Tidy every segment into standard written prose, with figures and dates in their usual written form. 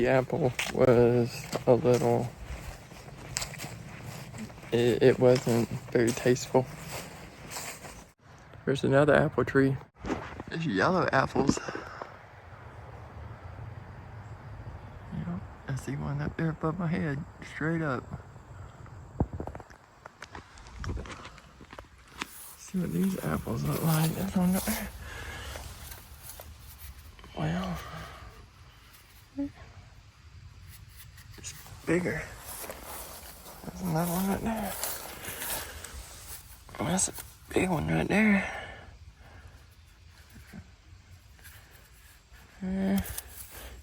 the apple was a little, it wasn't very tasteful. There's another apple tree. There's yellow apples. Yep, I see one up there above my head, straight up. See what these apples look like. There's one up there. Wow. It's bigger. There's another one right there. Oh, that's a big one right there.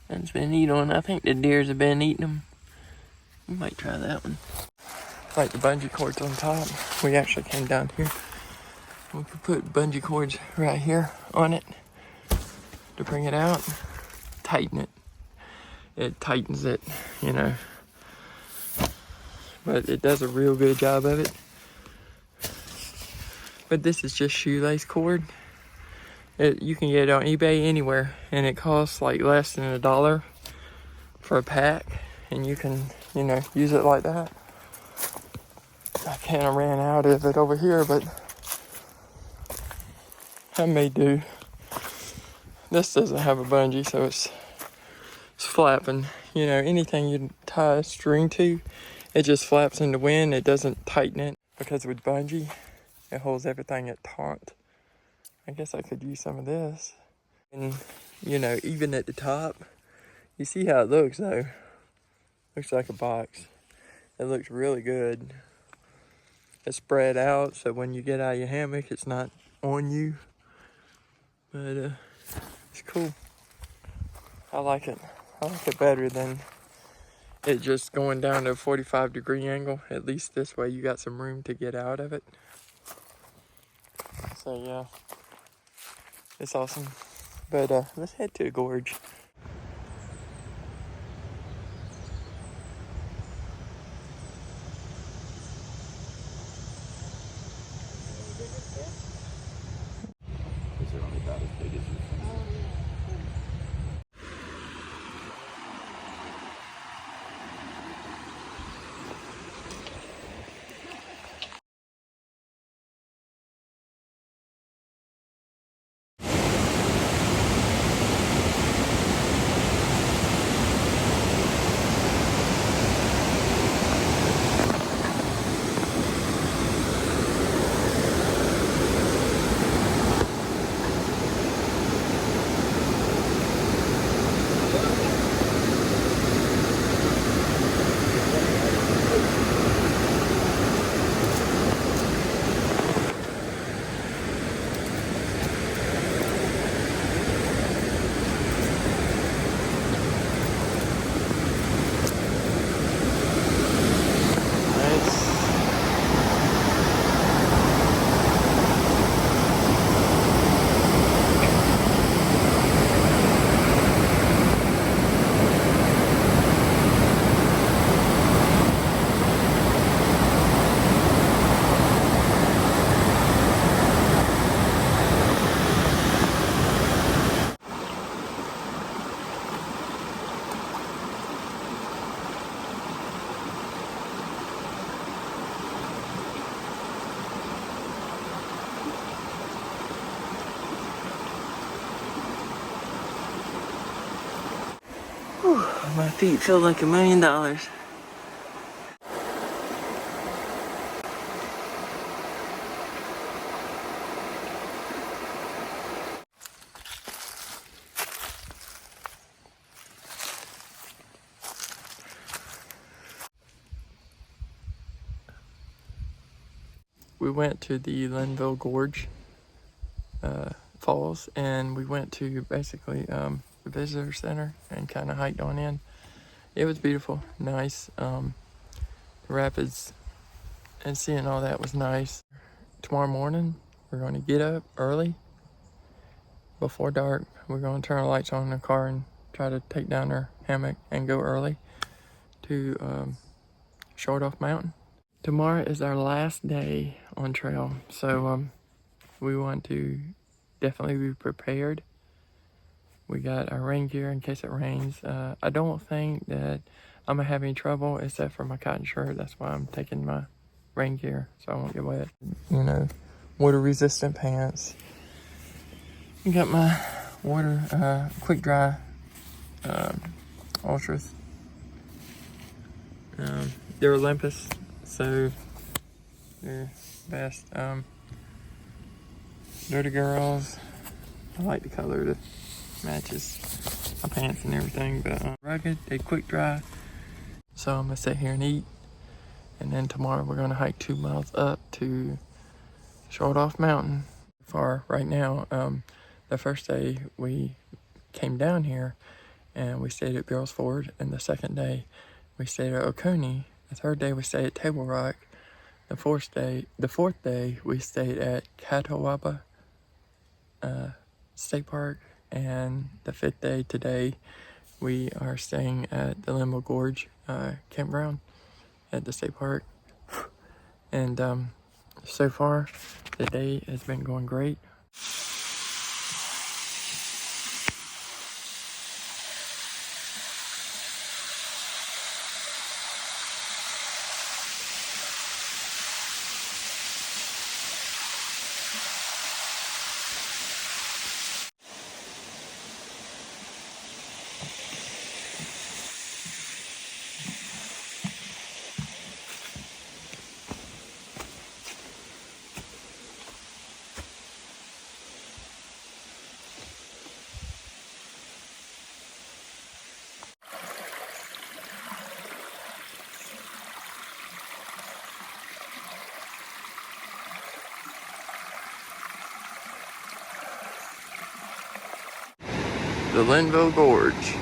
That's been eaten on. I think the deers have been eating them. We might try that one. Like the bungee cords on top. We actually came down here. We could put bungee cords right here on it to bring it out. Tighten it. It tightens it, you know. But it does a real good job of it. But this is just shoelace cord. You can get it on eBay anywhere, and it costs like less than $1 for a pack, and you can, you know, use it like that. I kind of ran out of it over here, but I may do. This doesn't have a bungee, so it's flapping. You know, anything you tie a string to, it just flaps in the wind. It doesn't tighten it, because with bungee, it holds everything at taut. I guess I could use some of this. And, you know, even at the top, you see how it looks though. Looks like a box. It looks really good. It's spread out, so when you get out of your hammock, it's not on you. But it's cool. I like it. I like it better than it just going down to a 45-degree angle. At least this way you got some room to get out of it. So yeah. It's awesome. But let's head to the gorge. Whew, my feet feel like $1 million. We went to the Linville Gorge Falls, and we went to basically the visitor center and kind of hiked on in. It was beautiful, nice. The rapids and seeing all that was nice. Tomorrow morning, we're going to get up early before dark. We're going to turn our lights on in the car and try to take down our hammock and go early to Short Off Mountain. Tomorrow is our last day on trail, so we want to definitely be prepared. We got our rain gear in case it rains. I don't think that I'm gonna have any trouble except for my cotton shirt. That's why I'm taking my rain gear so I won't get wet. You know, water resistant pants. I got my water quick dry ultras. They're Olympus, so they're best. Dirty Girls. I like the color that matches my pants and everything, but rugged, they quick dry. So I'm gonna sit here and eat, and then tomorrow we're gonna hike 2 miles up to Short Off Mountain. For right now, the first day we came down here and we stayed at Girls Ford, and the second day we stayed at Oconee. The third day we stayed at Table Rock. The fourth day we stayed at Catawba State Park, and the fifth day today we are staying at the Limbo Gorge campground at the state park. And so far the day has been going great. The Linville Gorge.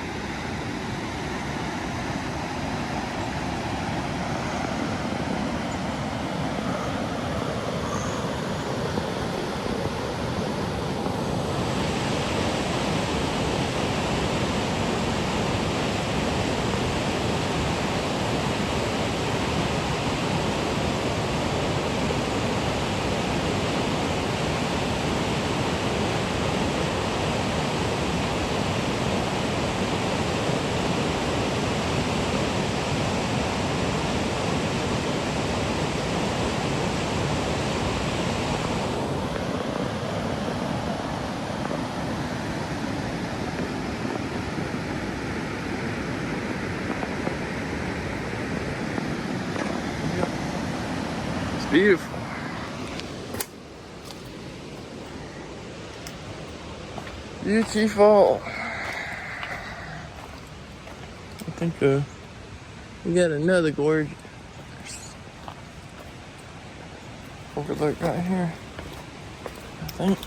Beautiful. Beautiful. I think we got another gorge overlook right here, I think.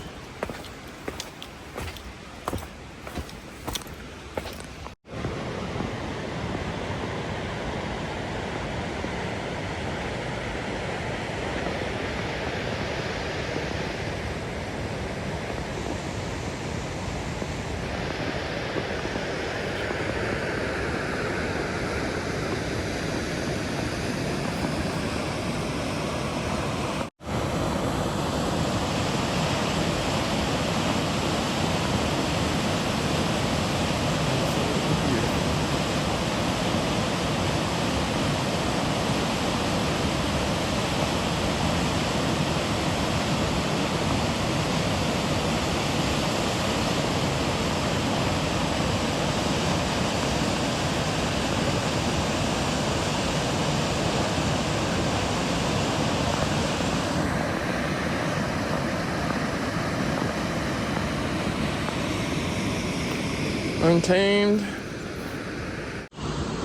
Untamed.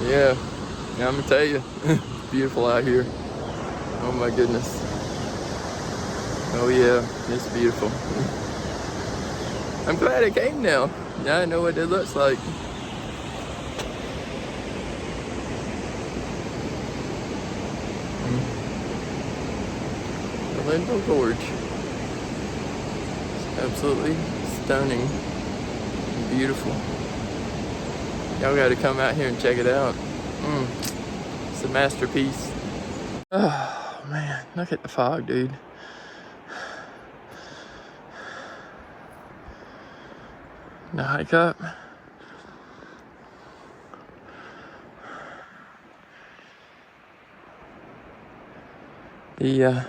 Yeah, I'm gonna tell you, it's beautiful out here. Oh my goodness. Oh yeah, it's beautiful. I'm glad I came now. Now I know what it looks like. The Linville Gorge. It's absolutely stunning. Beautiful. Y'all gotta come out here and check it out. It's a masterpiece. Oh man, look at the fog, dude. Now hike up. The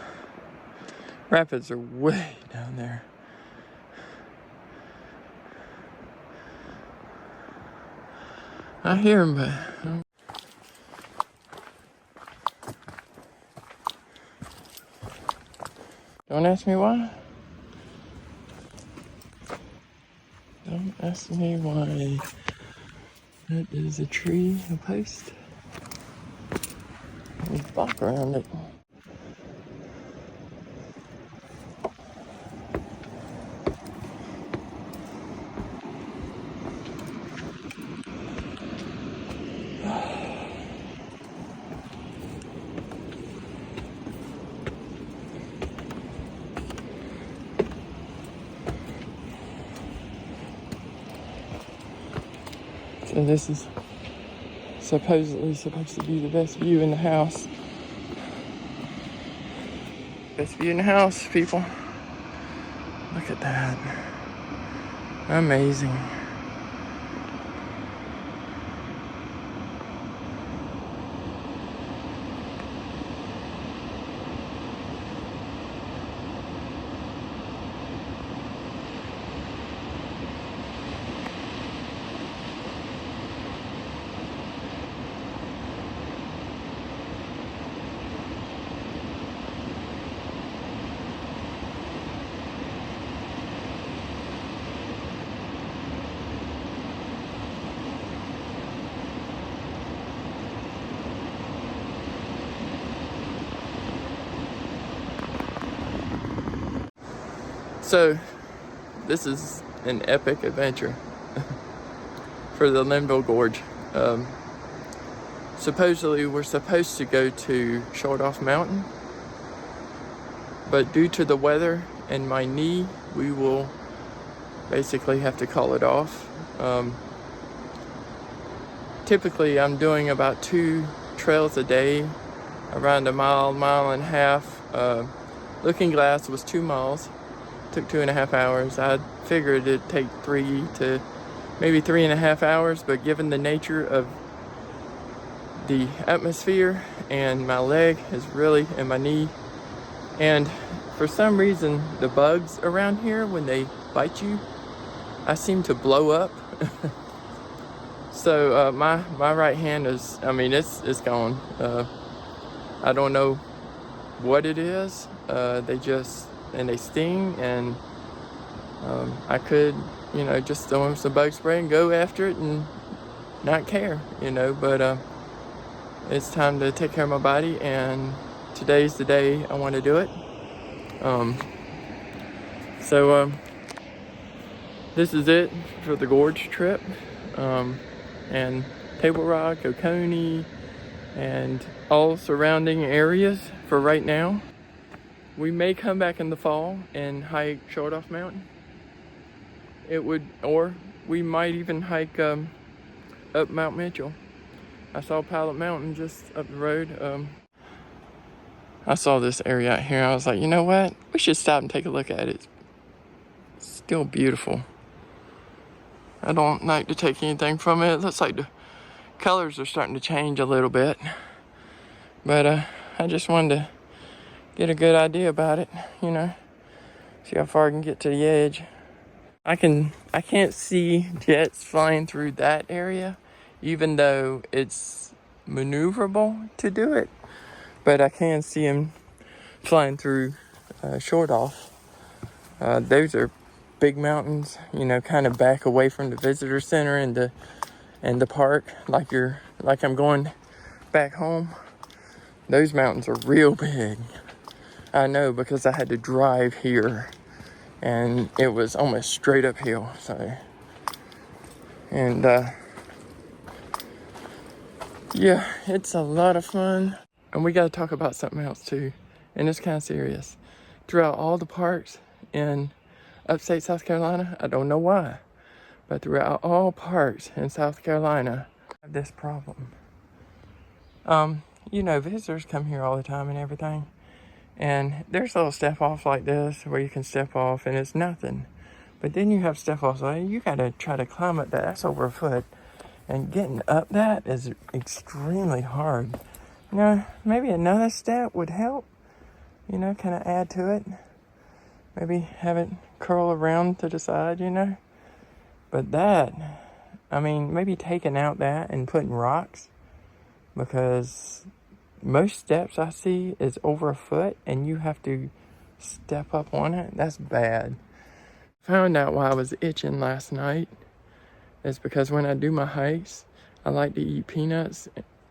rapids are way down there. I hear them, but don't ask me why. Don't ask me why. That is a tree, a post. There's a block around it. So this is supposedly supposed to be the best view in the house. Best view in the house, people. Look at that. Amazing. So, this is an epic adventure for the Linville Gorge. Supposedly, we're supposed to go to Short Off Mountain, but due to the weather and my knee, we will basically have to call it off. Typically, I'm doing about 2 trails a day, around a mile, mile and a half. Looking Glass was 2 miles. Took 2.5 hours. I figured it'd take 3 to maybe 3.5 hours, but given the nature of the atmosphere and my leg is really, and my knee, and for some reason the bugs around here, when they bite you, I seem to blow up. So my right hand is, I mean, it's gone. I don't know what it is. They sting, and I could, just throw them some bug spray and go after it and not care, but it's time to take care of my body, and today's the day I want to do it. So this is it for the gorge trip, and Table Rock, Oconee, and all surrounding areas for right now. We may come back in the fall and hike Short Off Mountain. Or we might even hike up Mount Mitchell. I saw Pilot Mountain just up the road. I saw this area out here. I was like, you know what? We should stop and take a look at it. It's still beautiful. I don't like to take anything from it. It looks like the colors are starting to change a little bit. But I just wanted to get a good idea about it, see how far I can get to the edge. I can't see jets flying through that area, even though it's maneuverable to do it, but I can see them flying through Short Off. Those are big mountains, kind of back away from the visitor center and the park, like I'm going back home. Those mountains are real big. I know, because I had to drive here and it was almost straight uphill. So, and yeah, it's a lot of fun. And we got to talk about something else too, and it's kind of serious. Throughout all the parks in upstate South Carolina, I don't know why, but throughout all parks in South Carolina, I have this problem. Visitors come here all the time and everything. And there's little step offs like this where you can step off and it's nothing. But then you have stuff also, you gotta try to climb up that. That's over a foot. And getting up that is extremely hard. You know, maybe another step would help. You know, kind of add to it. Maybe have it curl around to the side, you know. But that, I mean, maybe taking out that and putting rocks. Because most steps I see is over a foot and you have to step up on it. That's bad. Found out why I was itching last night. It's because when I do my hikes, I like to eat peanuts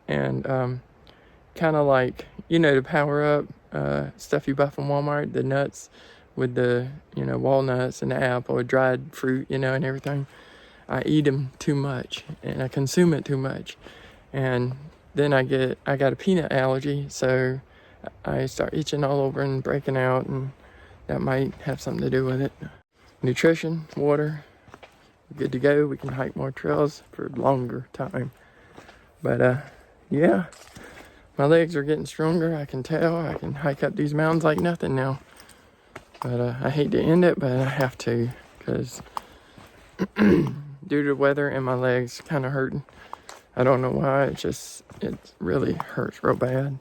and kind of like, you know, the power up stuff you buy from Walmart, the nuts with the, you know, walnuts and the apple, dried fruit, you know, and everything. I eat them too much and I consume it too much. And then I got a peanut allergy, so I start itching all over and breaking out, and that might have something to do with it. Nutrition, water. Good to go. We can hike more trails for a longer time. But yeah, my legs are getting stronger. I can tell. I can hike up these mountains like nothing now. But I hate to end it, but I have to, because due to the weather and my legs kind of hurting. I don't know why. It really hurts real bad.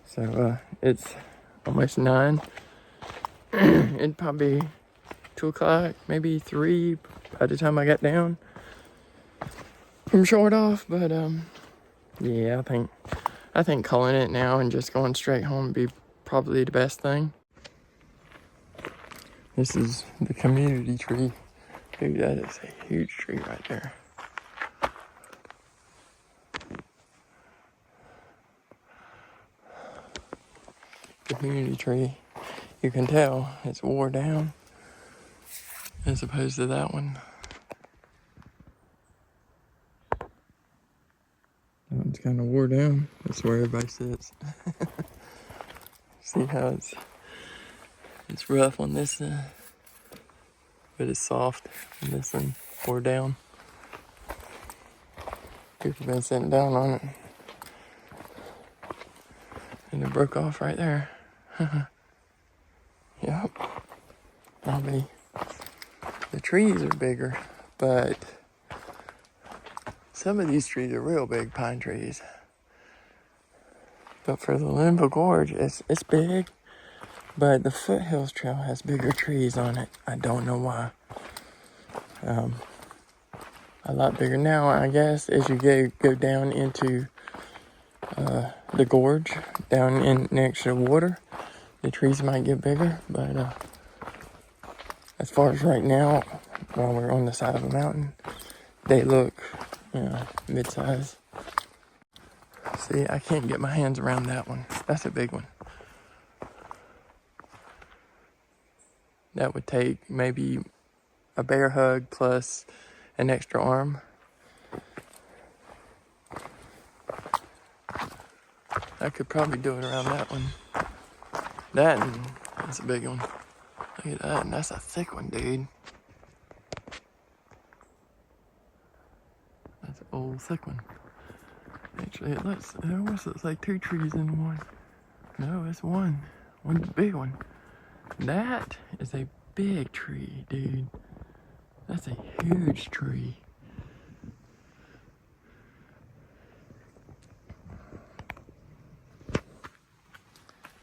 So it's almost 9. It'd probably be 2 o'clock, maybe 3 by the time I got down from Short Off. But yeah, I think calling it now and just going straight home would be probably the best thing. This is the community tree. Dude, that is a huge tree right there. Community tree. You can tell it's wore down as opposed to that one. That one's kind of wore down. That's where everybody sits. See how it's rough on this but it's soft on this one, wore down. People been sitting down on it. And it broke off right there. Yep. Probably the trees are bigger, but some of these trees are real big pine trees. But for the Linville Gorge, it's big, but the Foothills Trail has bigger trees on it. I don't know why. A lot bigger now, I guess, as you go down into the gorge, down in next to the water. The trees might get bigger, but as far as right now, while we're on the side of a mountain, they look, you know, mid-size. See, I can't get my hands around that one. That's a big one. That would take maybe a bear hug plus an extra arm. I could probably do it around that one. That's a big one. Look at that, and that's a thick one, dude. That's an old thick one. Actually, it almost looks like 2 trees in one. No, it's one. One big one. That is a big tree, dude. That's a huge tree.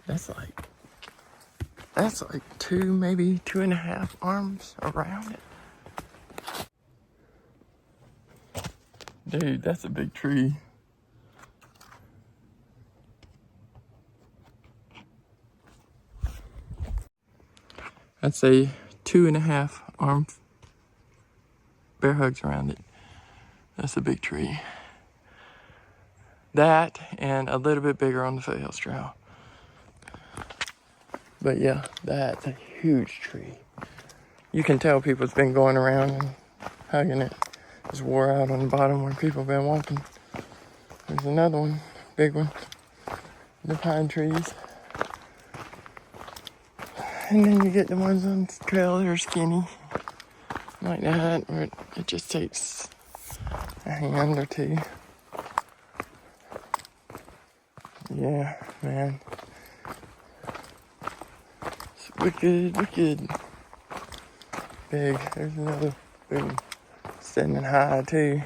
That's like 2, maybe 2.5 arms around it. Dude, that's a big tree. I'd say 2.5 arm bear hugs around it. That's a big tree. That and a little bit bigger on the Foothills Trail. But yeah, that's a huge tree. You can tell people's been going around and hugging it. It's wore out on the bottom where people have been walking. There's another one, big one. The pine trees. And then you get the ones on the trail that are skinny. Like that, where it just takes a hand or 2. Yeah, man. It's wicked, wicked. big. There's another boom standing high too.